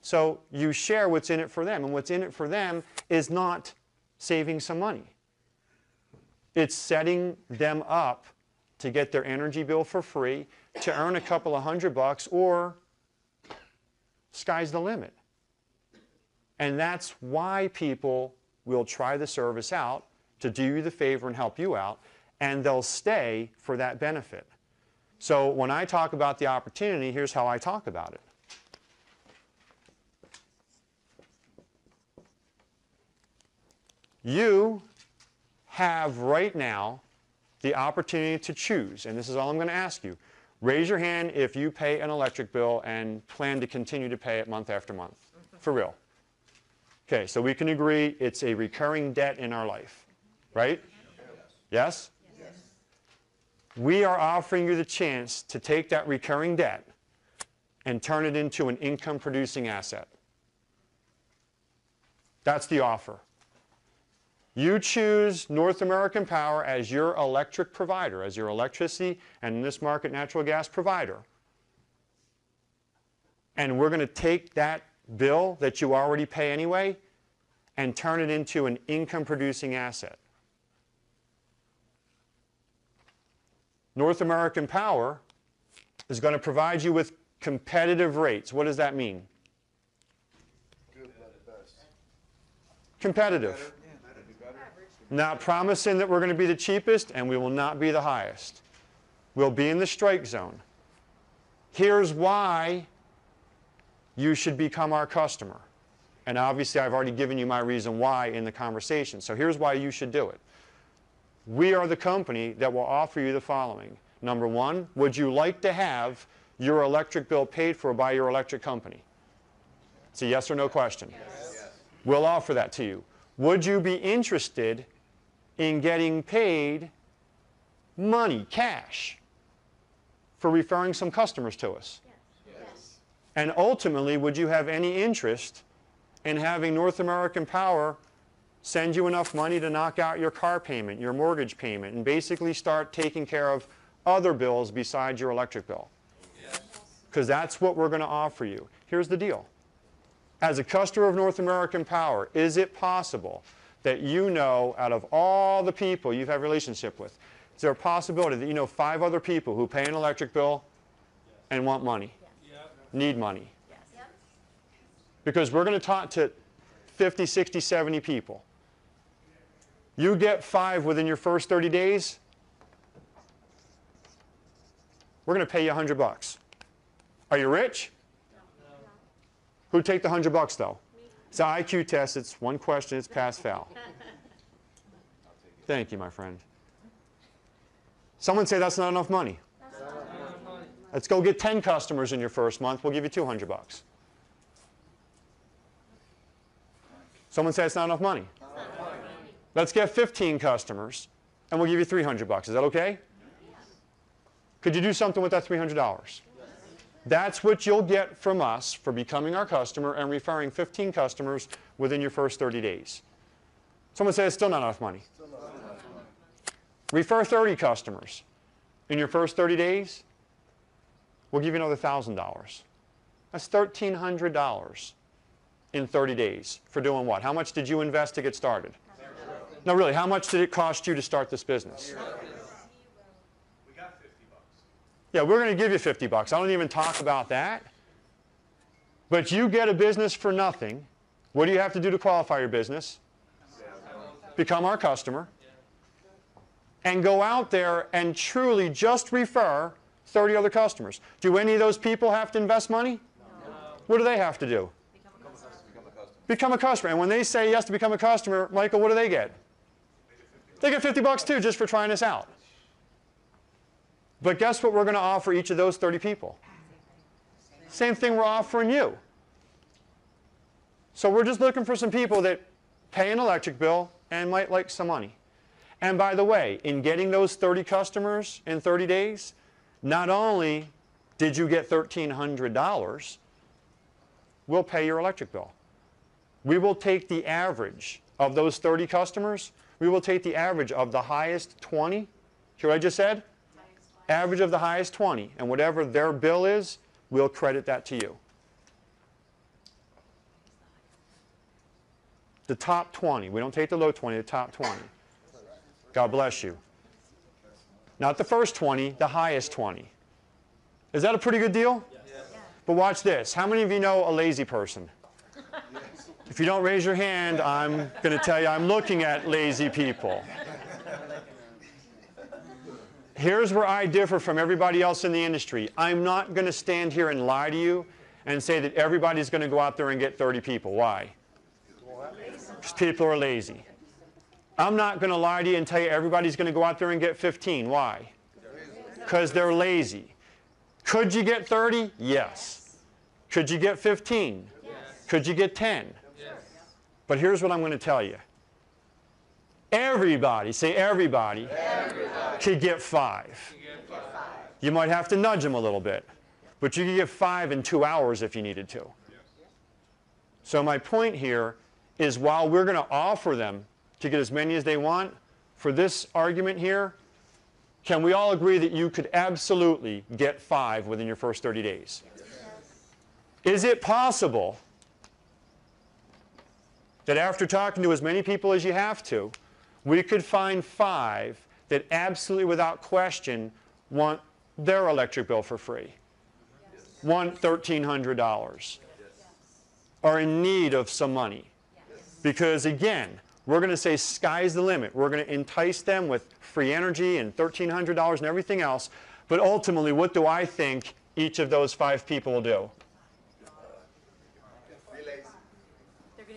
So you share what's in it for them. And what's in it for them is not saving some money. It's setting them up to get their energy bill for free, to earn a couple of $100, or sky's the limit. And that's why people will try the service out to do you the favor and help you out, and they'll stay for that benefit. So when I talk about the opportunity, here's how I talk about it. You have right now the opportunity to choose, and this is all I'm going to ask you. Raise your hand if you pay an electric bill and plan to continue to pay it month after month. For real. Okay, so we can agree it's a recurring debt in our life, right? Yes? Yes? We are offering you the chance to take that recurring debt and turn it into an income-producing asset. That's the offer. You choose North American Power as your electric provider, as your electricity, and in this market, natural gas provider. And we're going to take that bill that you already pay anyway and turn it into an income-producing asset. North American Power is going to provide you with competitive rates. What does that mean? Good, best. Competitive. Not promising that we're going to be the cheapest, and we will not be the highest. We'll be in the strike zone. Here's why you should become our customer. And obviously, I've already given you my reason why in the conversation. So here's why you should do it. We are the company that will offer you the following. Number one, would you like to have your electric bill paid for by your electric company? It's a yes or no question. Yes. We'll offer that to you. Would you be interested in getting paid money, cash, for referring some customers to us? Yes. And ultimately, would you have any interest in having North American Power send you enough money to knock out your car payment, your mortgage payment, and basically start taking care of other bills besides your electric bill? Because that's what we're going to offer you. Here's the deal. As a customer of North American Power, is it possible that you know, out of all the people you've had a relationship with, is there a possibility that you know 5 other people who pay an electric bill and want money, need money? Because we're going to talk to 50, 60, 70 people. You get 5 within your first 30 days, we're going to pay you $100. Are you rich? No. Who'd take the $100 though? It's an IQ test. It's one question. It's pass fail. Thank you, my friend. Someone say that's not enough money. Let's go get 10 customers in your first month. We'll give you $200. Someone say it's not enough money. Let's get 15 customers, and we'll give you $300. Is that okay? Could you do something with that $300? That's what you'll get from us for becoming our customer and referring 15 customers within your first 30 days. Someone say it's still not enough money. Refer 30 customers. In your first 30 days, we'll give you another $1,000. That's $1,300 in 30 days for doing what? How much did you invest to get started? No, really, how much did it cost you to start this business? Yeah, we're going to give you $50. I don't even talk about that. But you get a business for nothing. What do you have to do to qualify your business? Become our customer. And go out there and truly just refer 30 other customers. Do any of those people have to invest money? No. What do they have to do? Become a customer. And when they say yes to become a customer, Michael, what do they get? They get $50 too just for trying us out. But guess what we're going to offer each of those 30 people? Same thing we're offering you. So we're just looking for some people that pay an electric bill and might like some money. And by the way, in getting those 30 customers in 30 days, not only did you get $1,300, we'll pay your electric bill. We will take the average of those 30 customers. We will take the average of the highest 20. Hear what I just said? Average of the highest 20. And whatever their bill is, we'll credit that to you. The top 20. We don't take the low 20, the top 20. God bless you. Not the first 20, the highest 20. Is that a pretty good deal? Yes. But watch this. How many of you know a lazy person? If you don't raise your hand, I'm going to tell you I'm looking at lazy people. Here's where I differ from everybody else in the industry. I'm not going to stand here and lie to you and say that everybody's going to go out there and get 30 people. Why? Because people are lazy. I'm not going to lie to you and tell you everybody's going to go out there and get 15. Why? Because they're lazy. Could you get 30? Yes. Could you get 15? Yes. Could you get 10? Yes. But here's what I'm going to tell you. Everybody, say everybody, could get 5. You might have to nudge them a little bit, but you could get 5 in 2 hours if you needed to. So my point here is while we're going to offer them to get as many as they want, for this argument here, can we all agree that you could absolutely get 5 within your first 30 days? Yes. Is it possible that after talking to as many people as you have to, we could find 5 that absolutely without question want their electric bill for free? Yes. Want $1,300? Are in need of some money? Yes. Because again, we're going to say sky's the limit. We're going to entice them with free energy and $1,300 and everything else. But ultimately, what do I think each of those 5 people will do?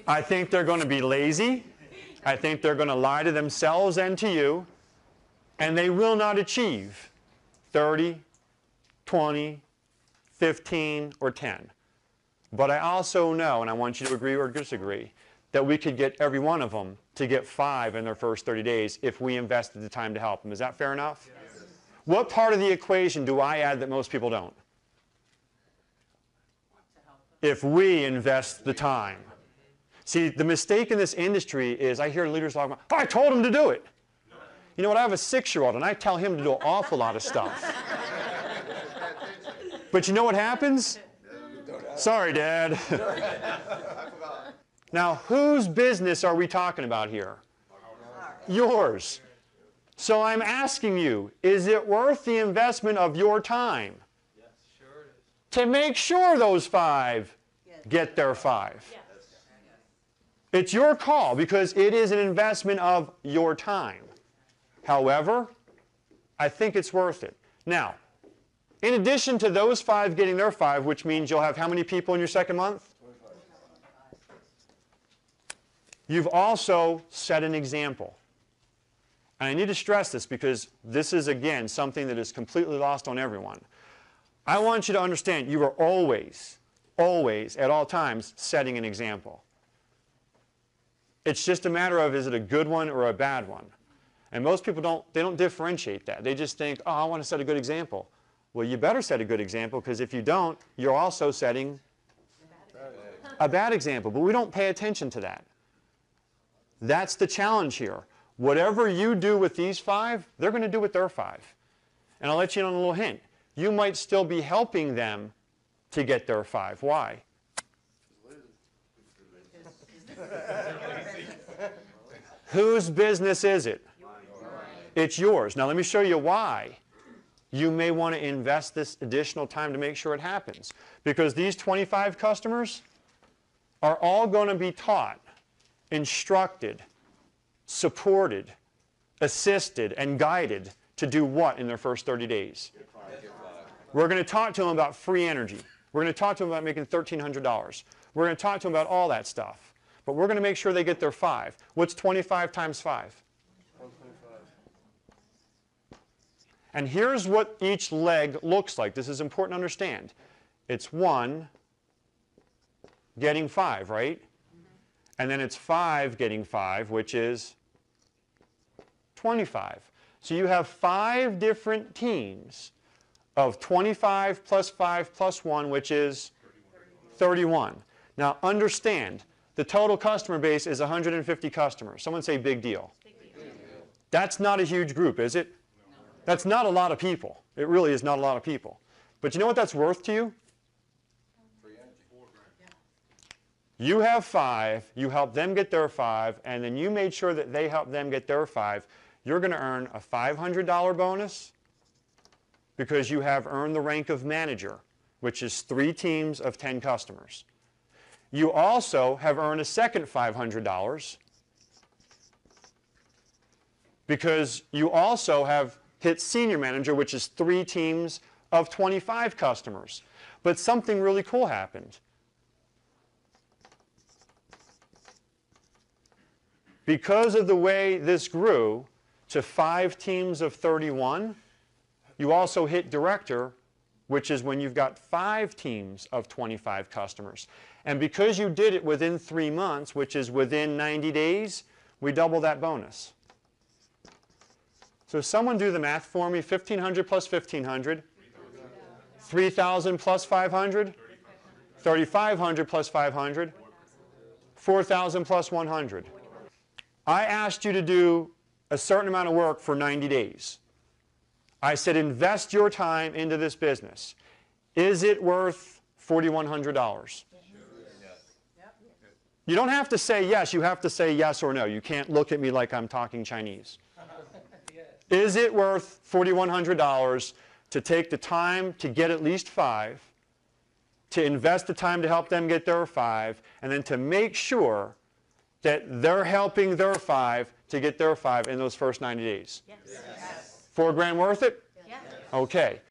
I think they're going to be lazy. I think they're going to lie to themselves and to you. And they will not achieve 30, 20, 15, or 10. But I also know, and I want you to agree or disagree, that we could get every one of them to get 5 in their first 30 days if we invested the time to help them. Is that fair enough? Yes. What part of the equation do I add that most people don't? If we invest the time. See, the mistake in this industry is I hear leaders talk about, oh, I told him to do it. You know what? I have a 6-year-old, and I tell him to do an awful lot of stuff. But you know what happens? Sorry, Dad. Now, whose business are we talking about here? Yours. So I'm asking you, is it worth the investment of your time? Yes, sure it is. To make sure those 5 get their 5? Yes. It's your call because it is an investment of your time. However, I think it's worth it. Now, in addition to those 5 getting their 5, which means you'll have how many people in your second month? You've also set an example. And I need to stress this because this is, again, something that is completely lost on everyone. I want you to understand you are always, always, at all times, setting an example. It's just a matter of is it a good one or a bad one. And most people don't differentiate that. They just think, oh, I want to set a good example. Well, you better set a good example because if you don't, you're also setting a bad example. But we don't pay attention to that. That's the challenge here. Whatever you do with these 5, they're going to do with their 5. And I'll let you in on a little hint. You might still be helping them to get their 5. Why? Whose business is it? It's yours. Now let me show you why you may want to invest this additional time to make sure it happens. Because these 25 customers are all going to be taught, instructed, supported, assisted, and guided to do what in their first 30 days? We're going to talk to them about free energy. We're going to talk to them about making $1,300. We're going to talk to them about all that stuff. But we're going to make sure they get their 5. What's 25 times 5? 125. And here's what each leg looks like. This is important to understand. It's 1 getting 5, right? And then it's 5 getting 5, which is 25. So you have 5 different teams of 25 plus 5 plus 1, which is 31. Now understand, the total customer base is 150 customers. Someone say big deal. Big deal. That's not a huge group, is it? No. That's not a lot of people. It really is not a lot of people. But you know what that's worth to you? You have 5, you help them get their 5, and then you made sure that they help them get their 5. You're going to earn a $500 bonus because you have earned the rank of manager, which is 3 teams of 10 customers. You also have earned a second $500 because you also have hit senior manager, which is 3 teams of 25 customers. But something really cool happened. Because of the way this grew to 5 teams of 31, you also hit director, which is when you've got 5 teams of 25 customers. And because you did it within 3 months, which is within 90 days, we double that bonus. So someone do the math for me. 1,500 plus 1,500. 3,000 plus 500. 3,500 plus 500. 4,000 plus 100. I asked you to do a certain amount of work for 90 days. I said, invest your time into this business. Is it worth $4,100? You don't have to say yes. You have to say yes or no. You can't look at me like I'm talking Chinese. Is it worth $4,100 to take the time to get at least 5, to invest the time to help them get their 5, and then to make sure that they're helping their 5 to get their 5 in those first 90 days? Yes. $4 grand worth it? Yes. Okay.